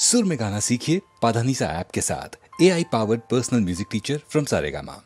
सुर में गाना सीखिए पाधानीसा ऐप के साथ। AI powered personal music teacher from Saregama.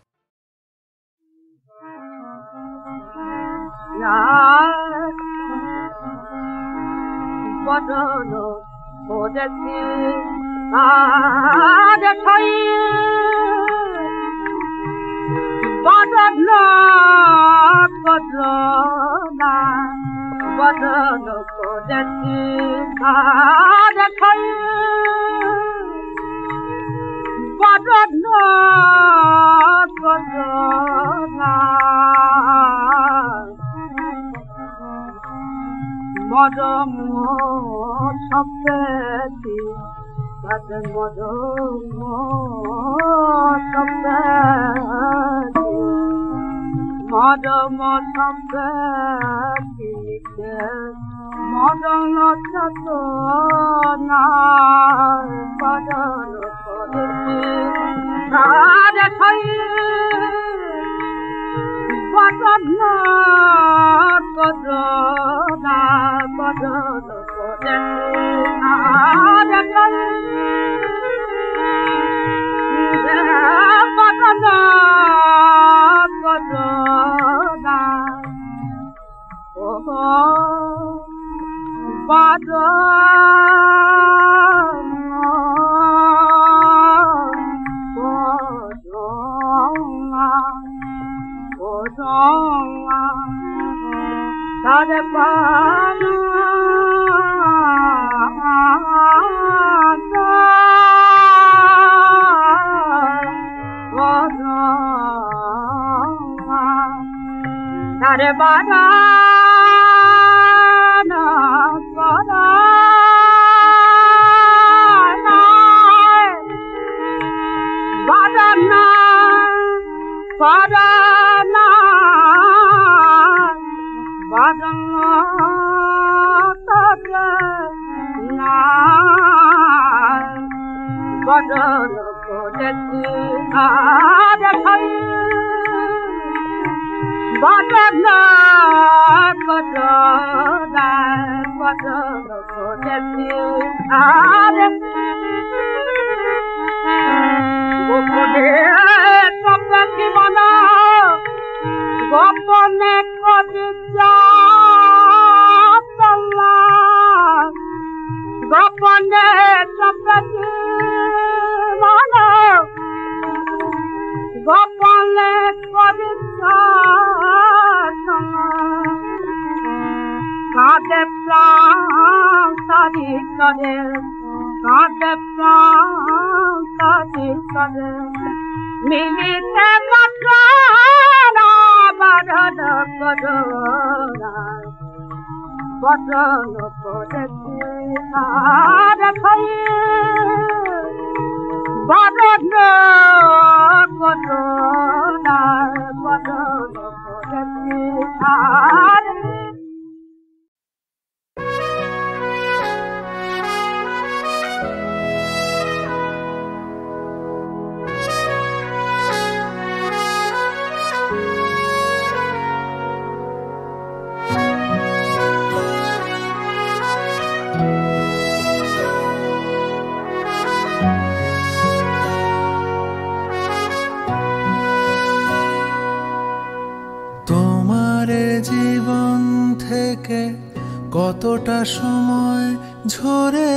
কতটা সময় ঝরে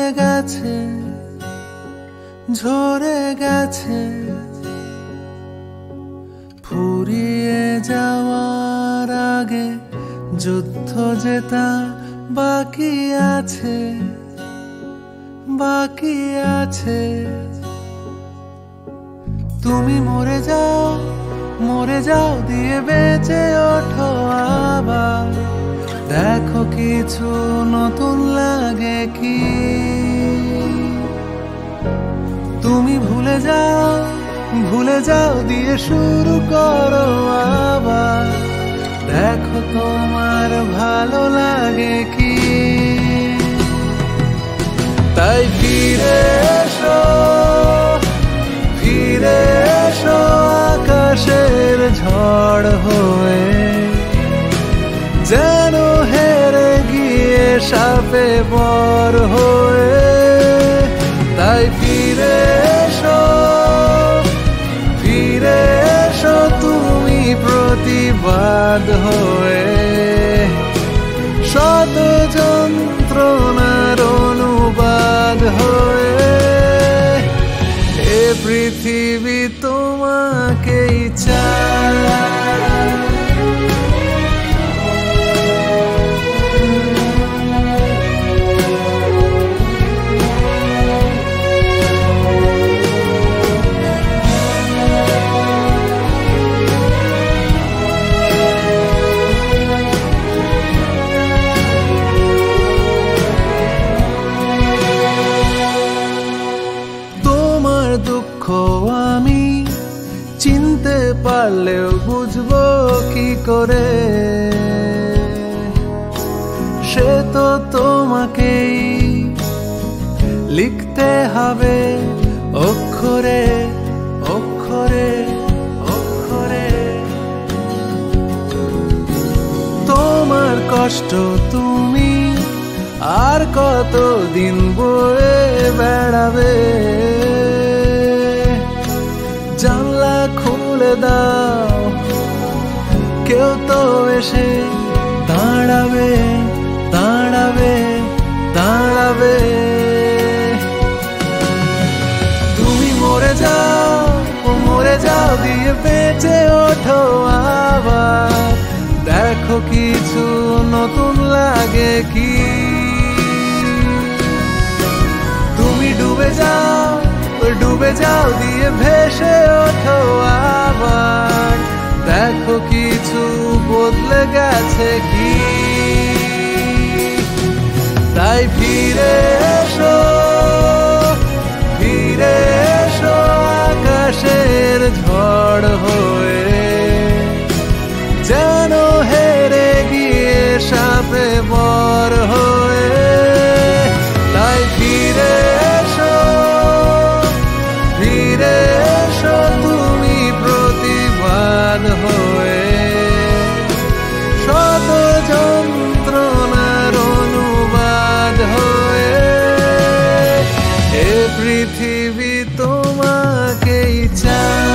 গেছে ফুরিয়ে যাওয়ার আগে যুদ্ধ জেতা বাকি আছে তুমি মরে যাও দিয়ে বেঁচে ওঠো আবার দেখো কিছু নতুন লাগে কি তুমি ভুলে যাও দিয়ে শুরু করো আবার দেখো তোমার ভালো লাগে কি তাই ফিরে এসো আকাশের ঝড় হয়ে যেন হেরে গিয়ে সাপে বর হয়ে তাই ফিরে এসো, ফিরে এসো তুমি প্রতিবাদ হয়ে, শত যন্ত্রণার অনুবাদ হয়ে। এ পৃথিবী তোমাকেই চায়। দুঃখ আমি চিনতে পারলেও বুঝবো কি করে, সে তো তোমাকেই লিখতে হবে অক্ষরে অক্ষরে অক্ষরে। তোমার কষ্ট তুমি আর কতদিন বয়ে বেড়াবে, জানলা খুলে দাও, কেউ তো এসে দাঁড়াবে দাঁড়াবে দাঁড়াবে। তুমি মরে যাও দিয়ে বেঁচে ওঠো আবার, দেখো কিছু নতুন লাগে কি। তুমি ডুবে যাও দিয়ে ভেসে ওঠো আবার, দেখো কিছু বদলে গেছে কি। তাই ফিরে এসো, ফিরে এসো আকাশের ঝড় হয়ে, যেন হেরে গিয়ে সাপে বর হয়ে। তাই ফিরে এসো, ফিরে এসো তুমি প্রতিবাদ হয়ে, শত যন্ত্রণার অনুবাদ হয়ে। এ পৃথিবী তোমাকেই চায়।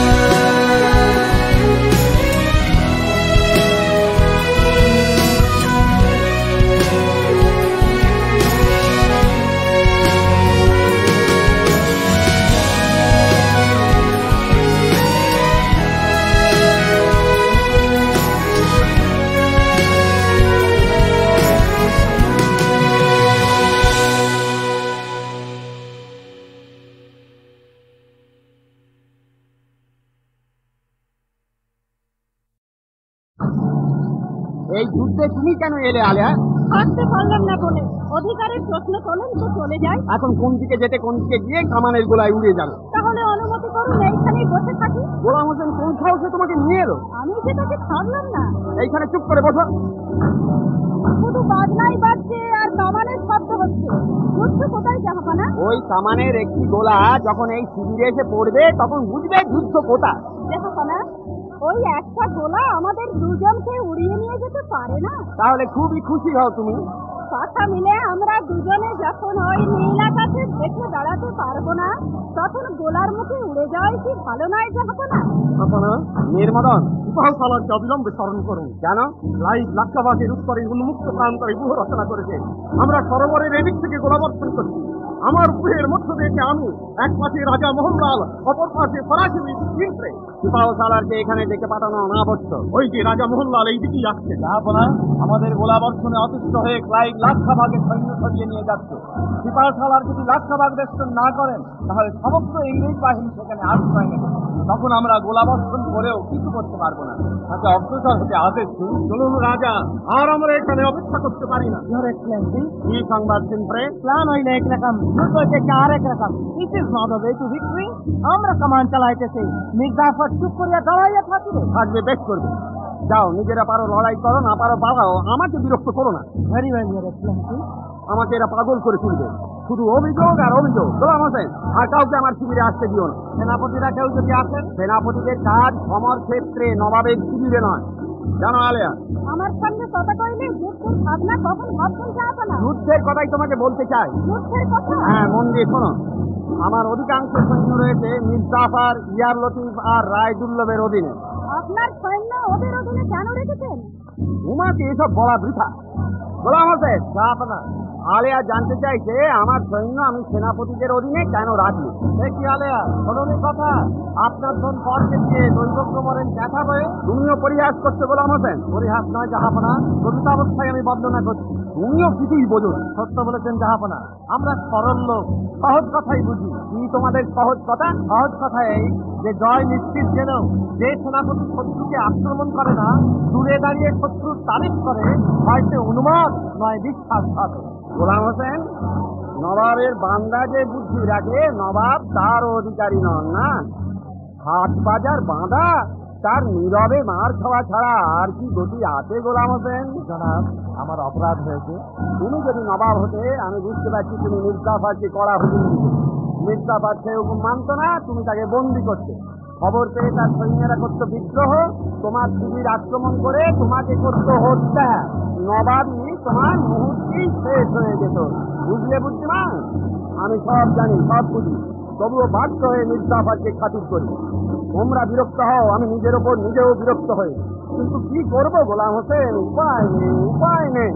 এই যুদ্ধে তুমি কেন এলে আলিয়া? থাকতে পারলাম না বলে। অধিকারের প্রশ্ন তোলেন তো চলে যায়। এখন কোন দিকে যেতে কোন দিকে গিয়ে কামানের গোলায় উড়ে যাবে। তাহলে অনুমতি করুন এইখানেই বসে থাকি। গোলাম হোসেন কোন সাহসে তোমাকে নিয়ে এলো? আমি যে তাকে ছাড়লাম না। এইখানে চুপ করে বসো। শুধু বাজনাই বাজছে আর কামানের শব্দ হচ্ছে। যুদ্ধ কোথায় জাহাপানা? ওই কামানের একটি গোলা যখন এই শিবিরে এসে পড়বে তখন বুঝবে যুদ্ধ কোথায়। জাহাপানা, ওই একটা গোলা আমাদের দুজনকে উড়িয়ে নিয়ে যেতে পারে না? তাহলে খুবই খুশি হও তুমি। কথা মিলে আমরা দুজনে যখন ওই নীল আকাশে দেখে দাঁড়াতে পারবো না, তখন গোলার মুখে উড়ে যাওয়াই কি ভালো নয় জাহাপানা? নির্মদন সালাদকে অবিলম্বে স্মরণ করুন। কেন? লাইভ লাক্ষাবাসের উত্তরে উন্মুক্ত প্রান্তরে ব্যূহ রচনা করেছে। আমরা সরোবরের এদিক থেকে গোলাবর্ষণ করছি। আমার উপরের মধ্য থেকে আমি এক পাশে রাজা মোহনলাল, অপর পাশে ফরাসি চিন্ত্রে। সিপাহ সালারকে এখানে ডেকে পাঠানো অনাবশ্যক। ওই যে রাজা মোহনলাল এই দিকেই আসছে। যাহাপনা, আমাদের গোলাবর্ষণে অতিষ্ঠ হয়ে ক্লাইভ লাক্ষাবাগের সৈন্য সরিয়ে নিয়ে যাচ্ছে। সিপাহ সালার যদি লাক্ষাবাগ বেষ্টন না করেন তাহলে সমস্ত ইংরেজ বাহিনী সেখানে আশ্রয় নেবে। তখন আমরা গোলাবর্ষণ করেও কিছু করতে পারবো না। তাকে অগ্রসর হতে আদেশ দিন। চলুন রাজা, আর আমরা এখানে অপেক্ষা করতে পারি না। কি সংবাদ চিন্ত্রে? প্ল্যান হইলে একরকম, যুদ্ধ হইতেছে আরেক রকম। It is not the way to victory. আমরা কামান চালাইতেছি, মির্জাফর চুপ করিয়া দাঁড়াইয়া থাকিবে। থাকবে, বেশ করবে। যাও, নিজেরা পারো লড়াই করো, না পারো পালাও, আমাকে বিরক্ত করো না। Very well your Excellency. আমাকে এরা পাগল করে তুলবে। শুধু অভিযোগ আর অভিযোগ। গোলাম হোসেন, আর কাউকে আমার শিবিরে আসতে দিও না। সেনাপতিরা কেউ যদি আসেন, সেনাপতিদের কাজ সমর ক্ষেত্রে, নবাবের শিবিরে নয়। জানো আলেয়া, আমার সঙ্গে কথা কইলে যুদ্ধের ভাবনা কখন ভাবছেন জাহাপানা? যুদ্ধের কথাই তোমাকে বলতে চাই। যুদ্ধের কথা? হ্যাঁ, মন দিয়ে শোনো। আমার অধিকাংশ সৈন্য রয়েছে মীর জাফর, ইয়ার লতিফ আর রায়দুল্লভের অধীনে। আপনার সৈন্য ওদের অধীনে কেন রেখেছেন? উমাকে এসব বলা বৃথা। গোলাম হোসেন জাহাপনা, আলেয়া জানতে চাইছে আমার সৈন্য আমি সেনাপতিদের অধীনে কেন রাখি। দেখি আলেয়া, শোনি কথা, আপনার ধন পরকে দিয়ে দৈবজ্ঞ মরেন দেখা হয়ে তুমিও পরিহাস করছো গোলাম হোসেন। পরিহাস নয় জাহাপনা, প্রকৃত অবস্থায় আমি বর্ণনা করছি। তুমিও কিছুই বোঝো। সত্য বলেছেন জাহাপনা, আমরা সরল লোক, সহজ কথাই বুঝি। কি তোমাদের সহজ কথা? সহজ কথা এই যে জয় নিশ্চিত জেনেও যে সেনাপতি শত্রুকে আক্রমণ করে না, দূরে দাঁড়িয়ে শত্রুর তারিফ করে, হয়তো অনুমান নয় বিশ্বাসঘাতক। গোলাম হোসেন, নবাবের বান্দা যে বুদ্ধি রাখে নবাব তার অধিকারী নন না। হাট বাজার বাঁধা, তার নীরবে মার খাওয়া ছাড়া আর কি গতি আছে গোলাম হোসেন? জনাব, আমার অপরাধ হয়েছে। তুমি যদি নবাব হতে, আমি বুঝতে পারছি তুমি মির্জাফরকে কড়া হুকুম দিতে। মির্জাফর সে হুকুম মানত না, তুমি তাকে বন্দি করতে। খবর পেয়ে তার সৈন্যরা করত বিদ্রোহ, তোমার শিবির আক্রমণ করে তোমাকে করত হত্যা। নবাবই তোমার মুহূর্তেই শেষ হয়ে যেত। বুঝলে বুদ্ধিমান? আমি সব জানি, সব বুঝি, তবুও বাধ্য হয়ে মির্জাফরকে খাতির করি। তোমরা বিরক্ত হও, আমি নিজের ওপর নিজেও বিরক্ত হই, কিন্তু কি করবো গোলাম হোসেন? উপায় নেই, উপায় নেই।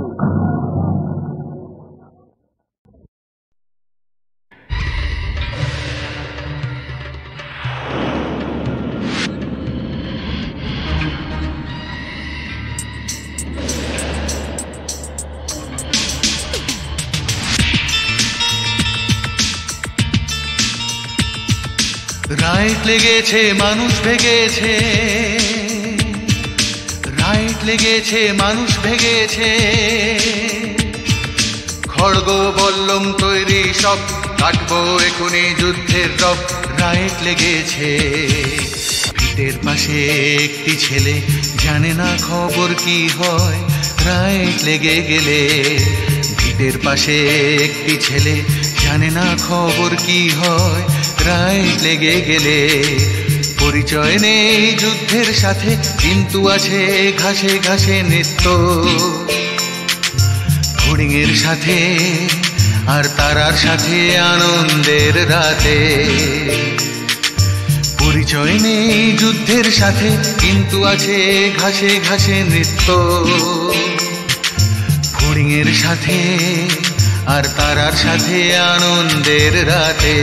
রাইট লেগেছে মানুষ ভেগেছে, রাইট লেগেছে মানুষ ভেগেছে, খড়গ বল্লম তৈরি সব কাটবো এখুনি যুদ্ধের রব। রাইট লেগেছে। ভিটের পাশে একটি ছেলে জানে না খবর কি হয়, রাইট লেগে গেলে। ভিটের পাশে একটি ছেলে জানে না খবর কি হয়, রাইট লেগে গেলে। পরিচয় নেই যুদ্ধের সাথে, কিন্তু আছে ঘাসে ঘাসে নিত্য। ফড়িংয়ের সাথে আর তারার সাথে আনন্দের রাতে। পরিচয় নেই যুদ্ধের সাথে, কিন্তু আছে ঘাসে ঘাসে নৃত্য। ফড়িংয়ের সাথে আর তারার সাথে আনন্দের রাতে।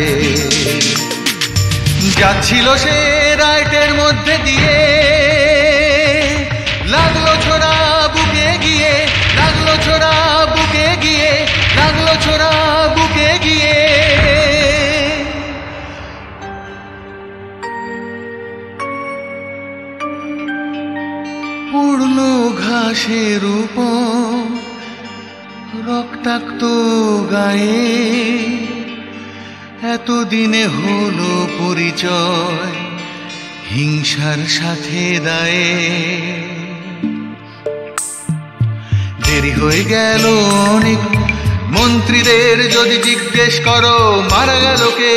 যাচ্ছিল সে রাইটের মধ্যে দিয়ে, লাগলো ছোড়া বুকে গিয়ে, লাগলো ছোড়া বুকে গিয়ে, লাগলো ছোড়া বুকে গিয়ে। পড়লো ঘাসের উপর রক্তাক্ত গায়ে। এতদিনে হলো পরিচয় হিংসার সাথে দায়ে। দেরি হয়ে গেল অনেক, মন্ত্রীদের যদি জিজ্ঞেস করো মারা গেল কে।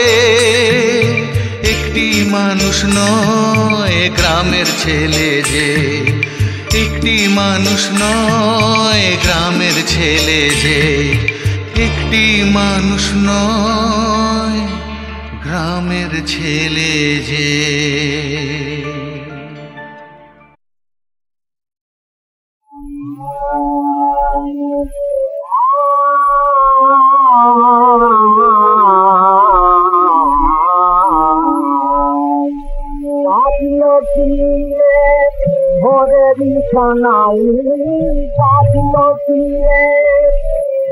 একটি মানুষ নয় গ্রামের ছেলে যে, একটি মানুষ নয় গ্রামের ছেলে যে, একটি মানুষ নয় গ্রামের ছেলে যে। বিছানাই পাতলো ফিরে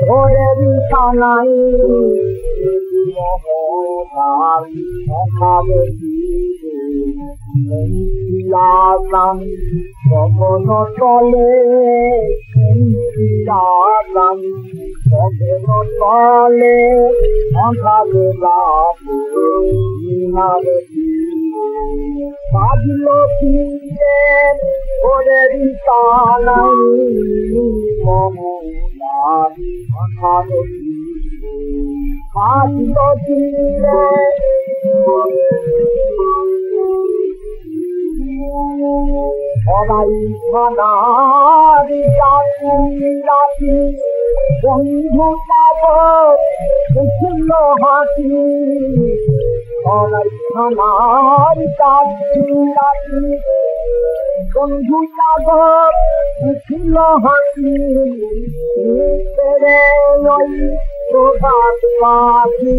ধরে বিছানাই মহনার অভাবে ফিরালাম কখন চলে ফিরালাম কখন চলে অভাবে রাতে বাজলো ফিরে ধরে বিছানাই মহনার অভাবে বাজলো ফিরে সবাই খানার রাতি বন্ধু যাব ছিল হাসি আমার কাছে বন্ধু যাব ছিল হাসি নই প্রভাত পাখি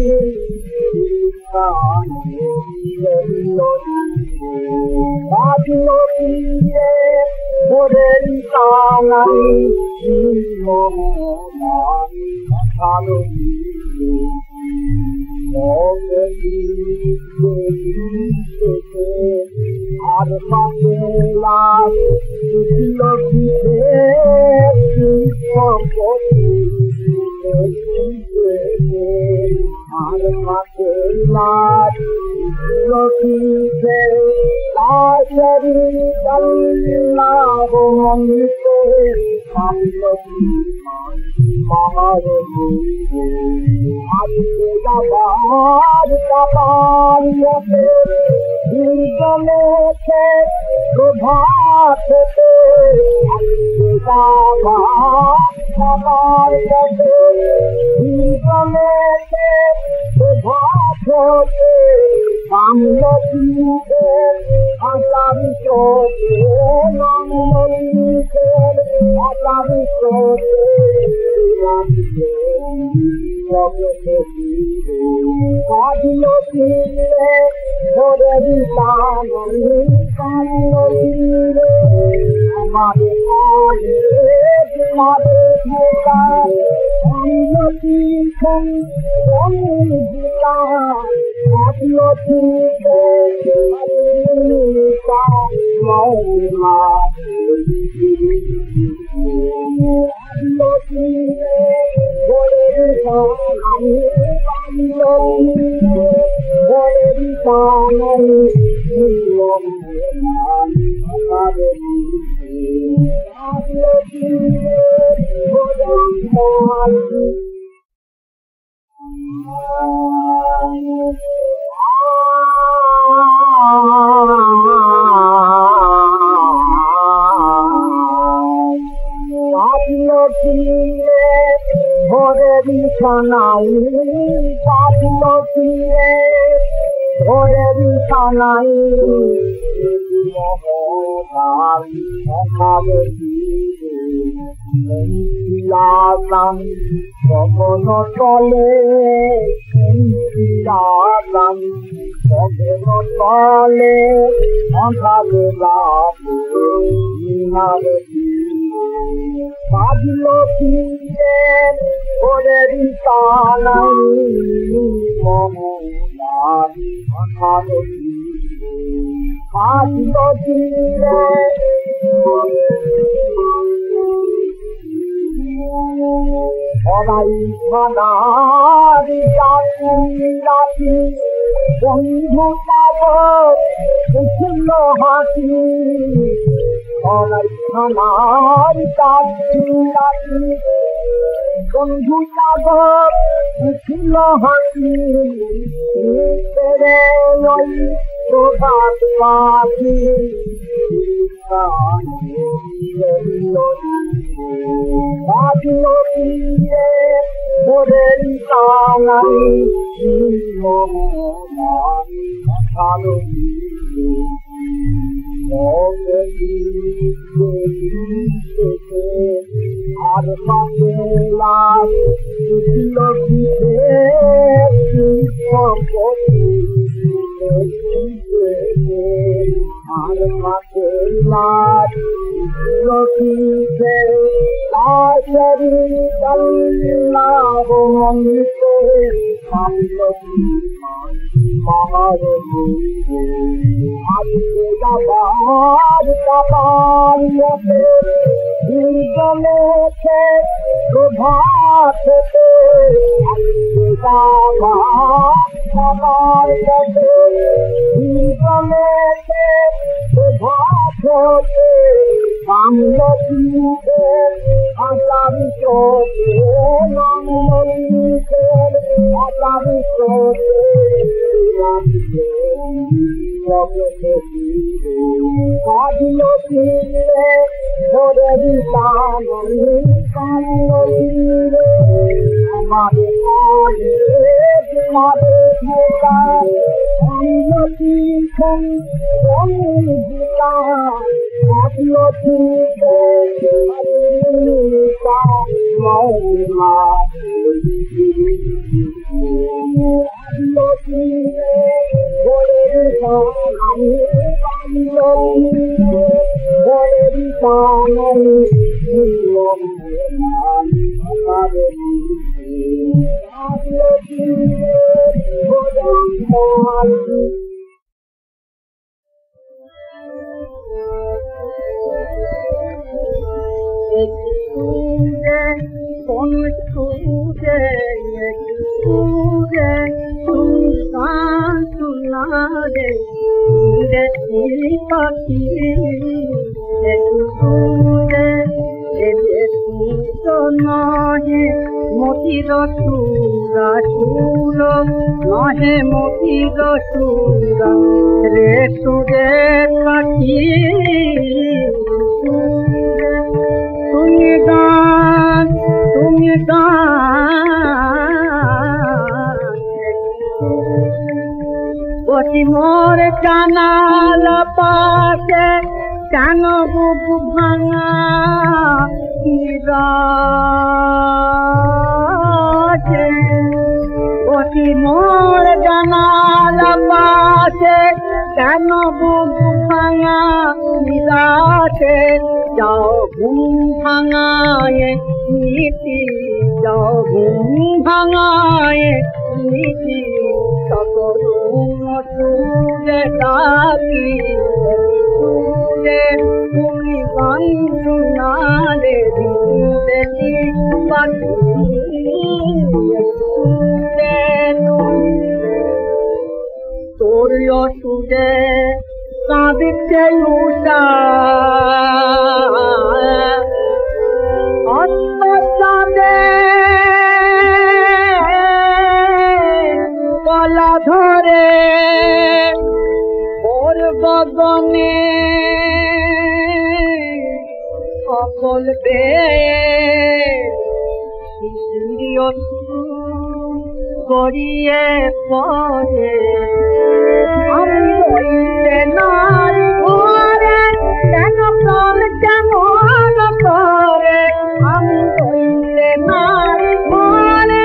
আর মোর জানালা পাশে কেন বুক ভাঙা ওটি মোর জানালা পাশে কেন বুক ভাঙা নিরাশে যাও ঘুম ভাঙায় নীতি যাও ঘুম ভাঙায় নীতি সুরে ডাকি সুরে তুমি গান শোনালে দেখি পাখি তোর সুরে কাঁদিতে উষা অত্যাচারে গলা ধরে ওর বদনে সকল গড়িয়ে পড়ে আমি বলতে নারী ঘরে কেন প্রাণ কেমন করে আমি বলতে নারী ঘরে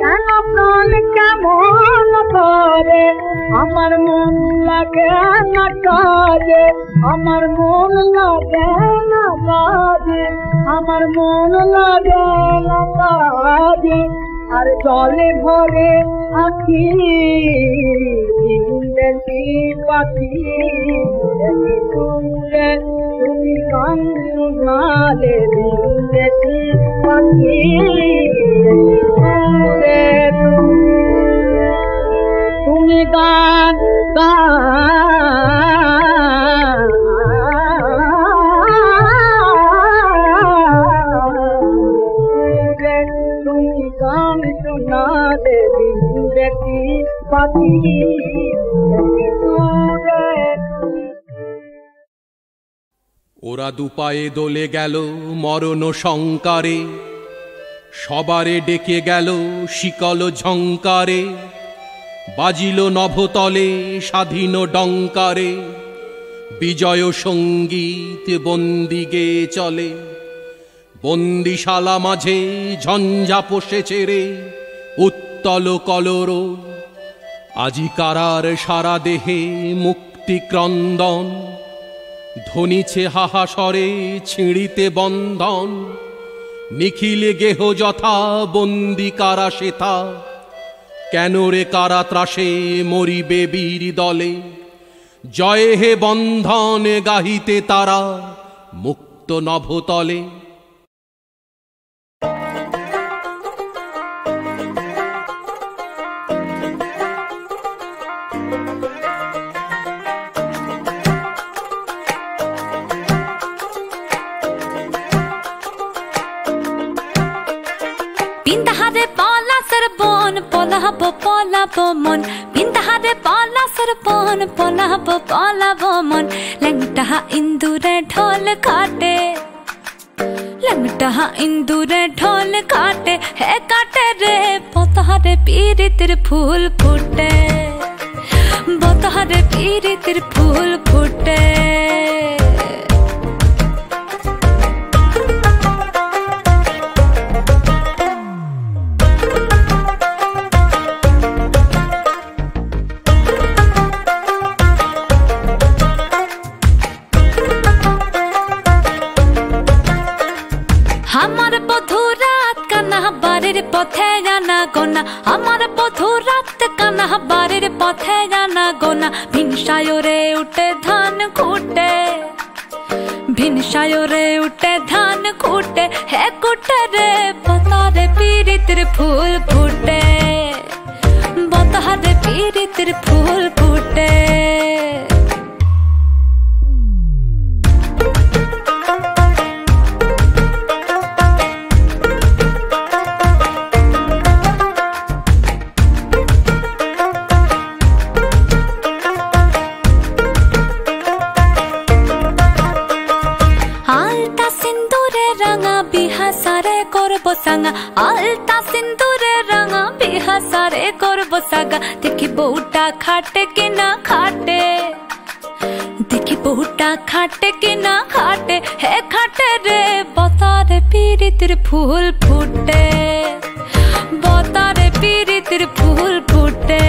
কেন প্রাণ কেমন করে আমার মন লাগে না কাজে আমার মন লাগে না কাজে আমার মন লাগে না কাজে আর জলে ভরে আখি দেখি পাখি তুমি গান শোনালে দেখি পাখি তুমি গান তুমি গান শোনা দেবী দেখি পাখি ওরা দুপায়ে দোলে গেল মরণ শঙ্কারে সবারে ডেকে গেল শিকল ঝঙ্কারে বাজিল নভতলে স্বাধীন ডঙ্কারে বিজয় সঙ্গীত বন্দি গেয়ে চলে বন্দিশালা মাঝে ঝঞ্ঝা পোষেছে রে উত্তল কলর আজি কারার সারা দেহে মুক্তি ক্রন্দন ধ্বনিছে হাহাসরে ছিঁড়িতে বন্ধন নিখিলে গেহ যথা বন্দি কারা সেথা কেন রে কারা ত্রাসে মরিবে বীর দলে জয় হে বন্ধন গাহিতে তারা মুক্ত নভতলে Pintahare pala sarbon polabo mon Pintahare pala sarbon polabo mon Langtaha indure dhol khate Langta इंदूरे ढोल काटे है काटे रे पतारे पीरी तिर फूल फूटे बतारे पीरी तिर फूल फूटे আমার বধু রাত কানা বাড়ির পথে জানা গোনা আমার বধু রাত কানা বাড়ির পথে জানা গোনা ভিনসায়রে উঠে ধান খুঁটে ভিনসায়রে উঠে ধান খুঁটে হে কুটে রে বতারে পীড়িতের ফুল ফুটে বতারে পীড়িতের ফুল ফুটে সাঙ্গা আলতা সিন্দুরে রাঙা বিহা সারে করব সাগা দেখি বউটা খাটে কিনা খাটে দেখি বউটা খাটে কিনা খাটে হে খাটে রে বতারে পীড়িতের ফুল ফুটে বতারে পীড়িতের ফুল ফুটে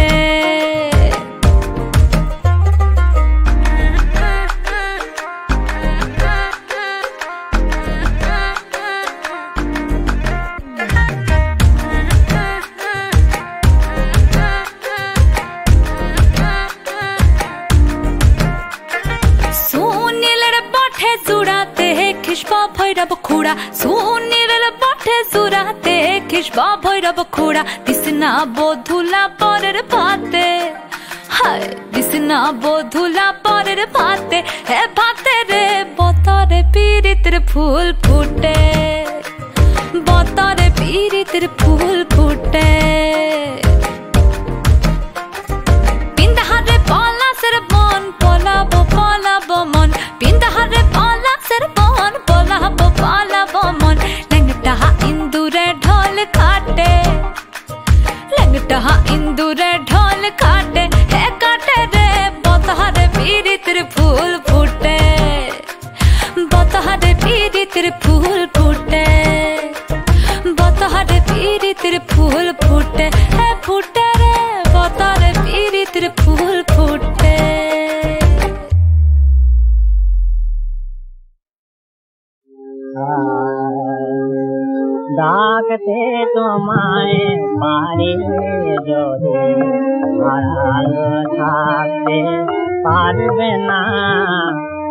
ভৈরব খুড়া সুনীল বটে জুড়াতে খিসবা ভৈরব খুড়া দিসনা বধুলা পরের ভাতে হায় দিসনা বধুলা পরের ভাতে হে ভাতে রে বতারে পীড়িতের ফুল ফুটে বতারে পীড়িতের ফুল ফুটে পিন্দাহারে পলাশের বন পলাবো পলাবো মন পিন্দাহারে পলাশের বন পলাবো পলাবো মন লংটা ইন্দুরে ঢোল কাটে লংটা ইন্দুরে ঢোল কাটে হে কাটে রে বতারে পীড়িতের ফুল ফুটে বতারে পীড়িতের ফুল ফুটে বতারে পীড়িতের ফুল ফুটে হে ফুটে রে বতারে পীড়িতের ফুল ফুটে ডাকতে তোমায় পারে যদি আড়াল থাকতে পারবে না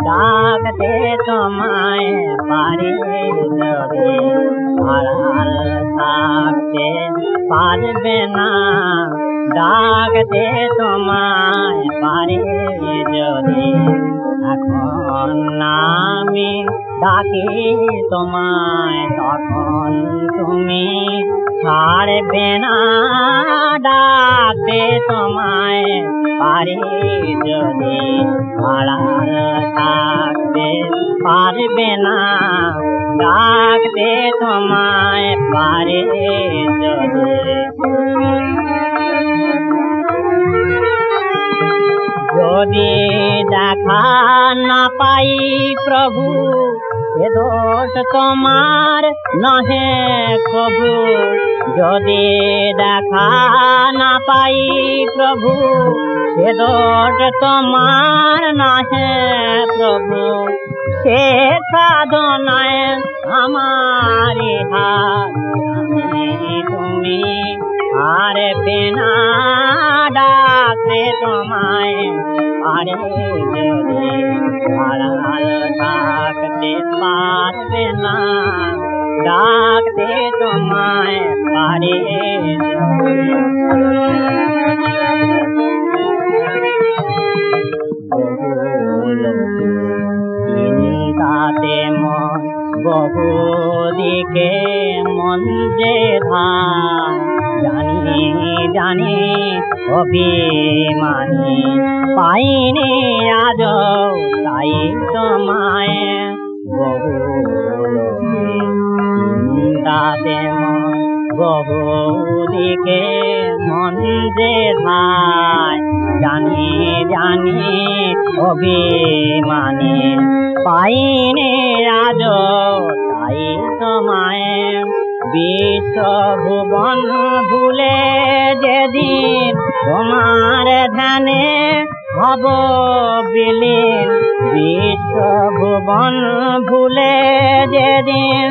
ডাকতে তোমায় পারে যদি আড়াল থাকতে পারবে না ডাকতে তোমায় পারে যদি এখন আমি ডাকি তোমায় তখন তুমি ছাড়বে না ডাকতে তোমায় পারে যদি আড়াল থাকতে পারবে না ডাকতে তোমায় পারে যদি যদি দেখা না পাই প্রভু এ দোষ তোমার নহে প্রভু যদি দেখা না পাই প্রভু এ দোষ তোমার নহে প্রভু সে সাধনায় আমারি হাত তুমি পারবে না ডাকতে তোমায় পারে যদি আড়াল থাকতে পারবে না ডাকতে তোমায় পারে চিন্তাতে মন বহু দিকে মন যে ধান জানি জানি অভিমানী পাইনি আজ তাই তোমায় বহু তাতে বহু দিকে মন যে ধায় জানি জানি অভিমানে পাইনি আজ তাই তোমায় বিশ্বভুবন ভুলে যেদিন তোমার ধ্যানে হব বিলীন বিশ্বভুবন ভুলে যেদিন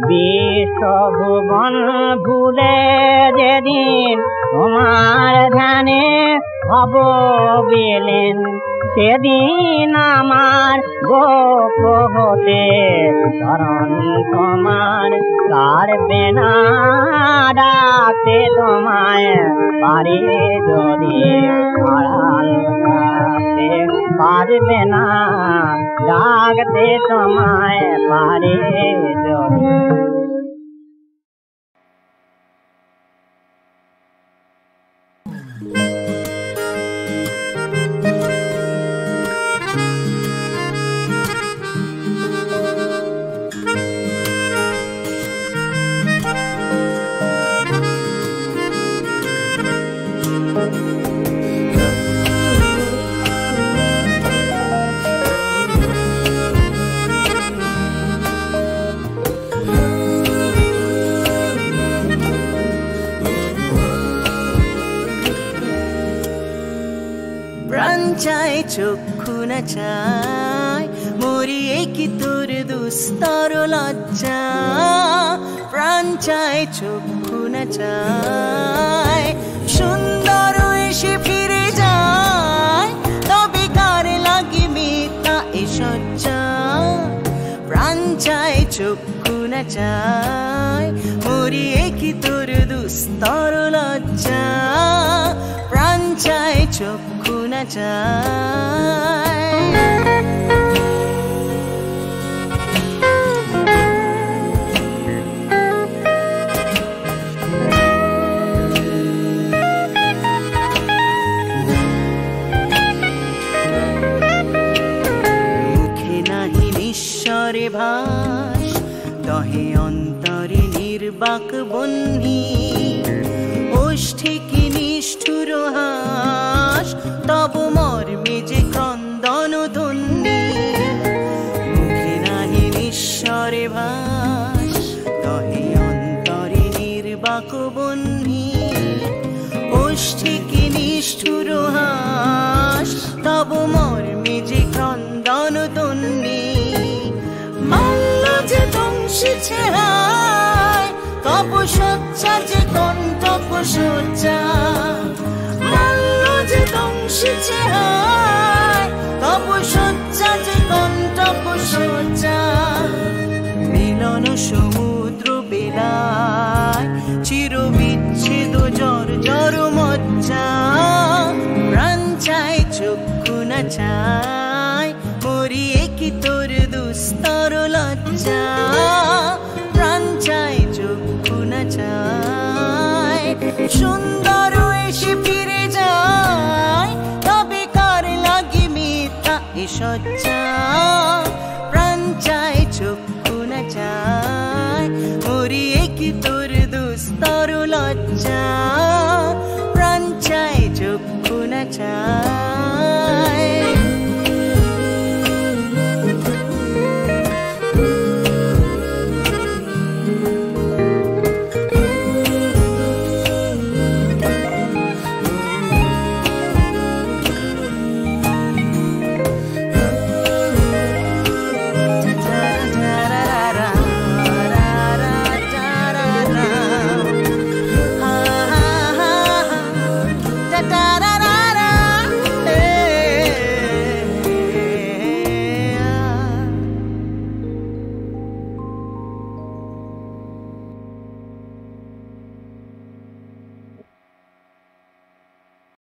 বিশ্বভুবন ভুলে যেদিন তোমার ধ্যানে হব বিলীন সেদিন আমার গোপ হতে চরণ তোমার পারবে না ডাকতে তোমায় পারে যদি আড়াল থাকতে পারবে না ডাকতে তোমায় পারে যদি চাই চক্ষু না চাই মরিয়ে কি তোর দুস্তর লজ্জা প্রাণ চাই চক্ষু না চাই সুন্দর এসে ফিরে যায় তবে কার লাগে মিথ্যা এ সজ্জা প্রাণ চাই চক্ষু না চাই মরিয়ে কি তোর দুস্তর লজ্জা প্রাণ চাই চক্ষু না চাই মুখে নাহি নিঃস্বরে ভাস দহে অন্তরে নির্বাক বহ্নি ওষ্ঠে কি নিষ্ঠুর হাস তব মর্মে যে ক্রন্দন ধ্বনি মুখে নাহি নিঃস্বরে ভাস দহে অন্তরে নির্বাক বহ্নি ওষ্ঠে কি নিষ্ঠুর হাস তব মর্মে যে ক্রন্দন ধ্বনি মাল্য যে দংশিছে হায় কপসজ্জা যে কণ্ঠক সজ্জা মাল্য যে দংশিছে হায় কপসজ্জা যে কণ্ঠক সজ্জা মিলন সমুদ্র বেলায় চির বিচ্ছেদ জর জর মজ্জা প্রাণ চাই চক্ষু না চাই মরিয়ে কি তোর দুস্তর লজ্জা প্রাণ চাই চক্ষু না চাই সুন্দর এসে ফিরে যায় তবে কার লাগে মিথ্যা এ সজ্জা প্রাণ চাই চক্ষু না চাই মরিয়ে কি তোর দুস্তর লজ্জা প্রাণ চাই চক্ষু না চাই